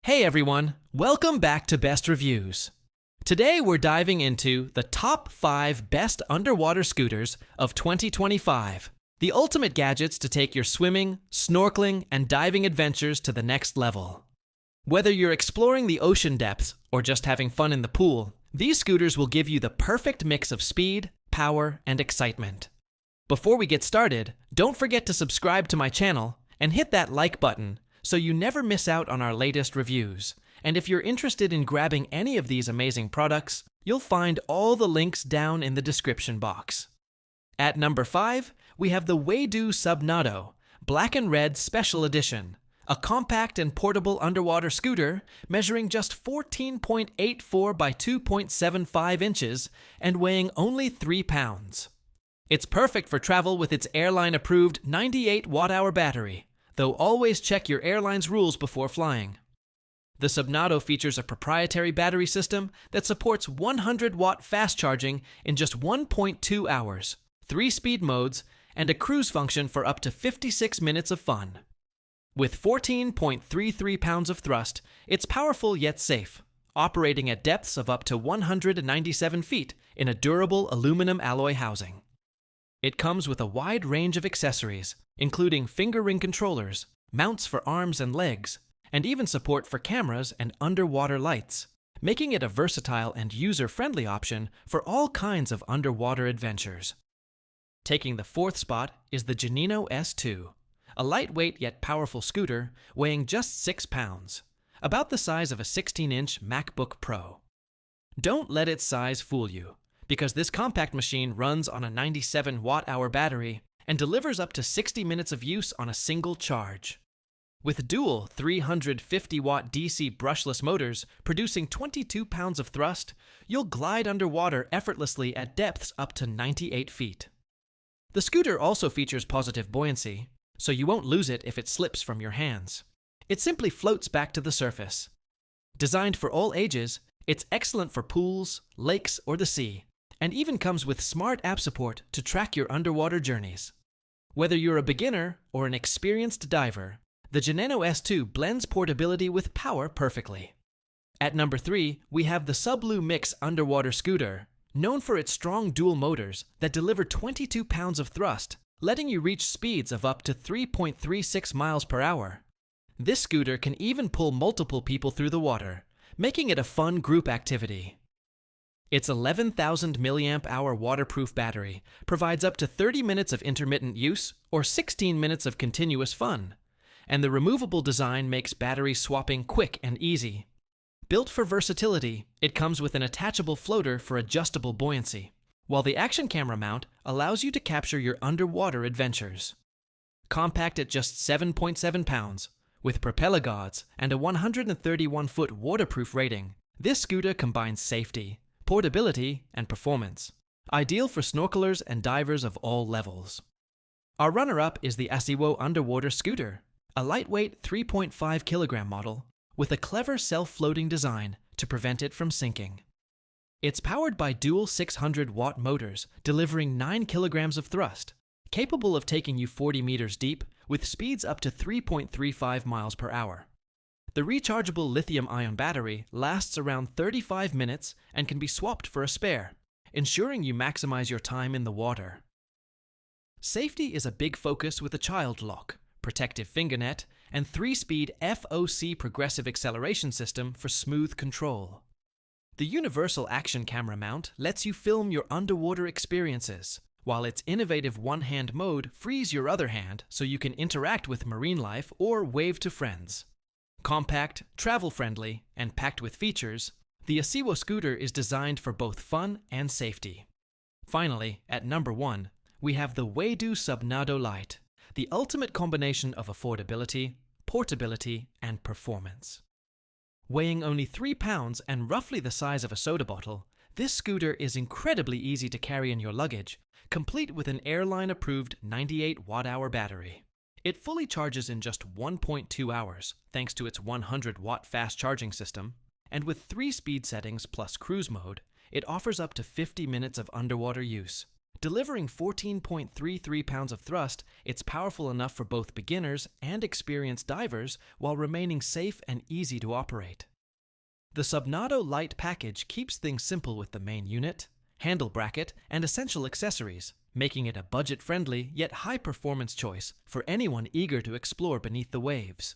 Hey everyone, welcome back to Best Reviews. Today we're diving into the top 5 best underwater scooters of 2025. The ultimate gadgets to take your swimming, snorkeling, and diving adventures to the next level. Whether you're exploring the ocean depths or just having fun in the pool, these scooters will give you the perfect mix of speed, power, and excitement. Before we get started, don't forget to subscribe to my channel and hit that like button so you never miss out on our latest reviews. And if you're interested in grabbing any of these amazing products, you'll find all the links down in the description box. At number 5, we have the Waydoo Subnado Black and Red Special Edition, a compact and portable underwater scooter measuring just 14.84 by 2.75 inches and weighing only 3 pounds. It's perfect for travel with its airline-approved 98 watt-hour battery, though always check your airline's rules before flying. The Subnado features a proprietary battery system that supports 100-watt fast charging in just 1.2 hours, 3 speed modes, and a cruise function for up to 56 minutes of fun. With 14.33 pounds of thrust, it's powerful yet safe, operating at depths of up to 197 feet in a durable aluminum alloy housing. It comes with a wide range of accessories, including finger ring controllers, mounts for arms and legs, and even support for cameras and underwater lights, making it a versatile and user-friendly option for all kinds of underwater adventures. Taking the 4th spot is the GENEINNO S2, a lightweight yet powerful scooter weighing just 6 pounds, about the size of a 16-inch MacBook Pro. Don't let its size fool you, because this compact machine runs on a 97 watt-hour battery and delivers up to 60 minutes of use on a single charge. With dual 350-watt DC brushless motors producing 22 pounds of thrust, you'll glide underwater effortlessly at depths up to 98 feet. The scooter also features positive buoyancy, so you won't lose it if it slips from your hands. It simply floats back to the surface. Designed for all ages, it's excellent for pools, lakes, or the sea, and even comes with smart app support to track your underwater journeys. Whether you're a beginner or an experienced diver, the GENEINNO S2 blends portability with power perfectly. At number 3, we have the Sublue Mix underwater scooter, known for its strong dual motors that deliver 22 pounds of thrust, letting you reach speeds of up to 3.36 miles per hour. This scooter can even pull multiple people through the water, making it a fun group activity. Its 11,000 mAh waterproof battery provides up to 30 minutes of intermittent use or 16 minutes of continuous fun, and the removable design makes battery swapping quick and easy. Built for versatility, it comes with an attachable floater for adjustable buoyancy, while the action camera mount allows you to capture your underwater adventures. Compact at just 7.7 pounds, with propeller guards and a 131-foot waterproof rating, this scooter combines safety, portability, and performance, ideal for snorkelers and divers of all levels. Our runner-up is the Asiwo underwater scooter, a lightweight 3.5 kilogram model with a clever self-floating design to prevent it from sinking. It's powered by dual 600-watt motors delivering 9 kilograms of thrust, capable of taking you 40 meters deep with speeds up to 3.35 miles per hour. The rechargeable lithium-ion battery lasts around 35 minutes and can be swapped for a spare, ensuring you maximize your time in the water. Safety is a big focus with a child lock, protective fingernet, and 3-speed FOC progressive acceleration system for smooth control. The universal action camera mount lets you film your underwater experiences, while its innovative one-hand mode frees your other hand so you can interact with marine life or wave to friends. Compact, travel-friendly, and packed with features, the Asiwo scooter is designed for both fun and safety. Finally, at number 1, we have the Waydoo Subnado Lite, the ultimate combination of affordability, portability, and performance. Weighing only 3 pounds and roughly the size of a soda bottle, this scooter is incredibly easy to carry in your luggage, complete with an airline-approved 98 watt-hour battery. It fully charges in just 1.2 hours, thanks to its 100-watt fast charging system, and with 3 speed settings plus cruise mode, it offers up to 50 minutes of underwater use, Delivering 14.33 pounds of thrust, it's powerful enough for both beginners and experienced divers while remaining safe and easy to operate. The Subnado Lite package keeps things simple with the main unit, handle bracket, and essential accessories, making it a budget-friendly yet high-performance choice for anyone eager to explore beneath the waves.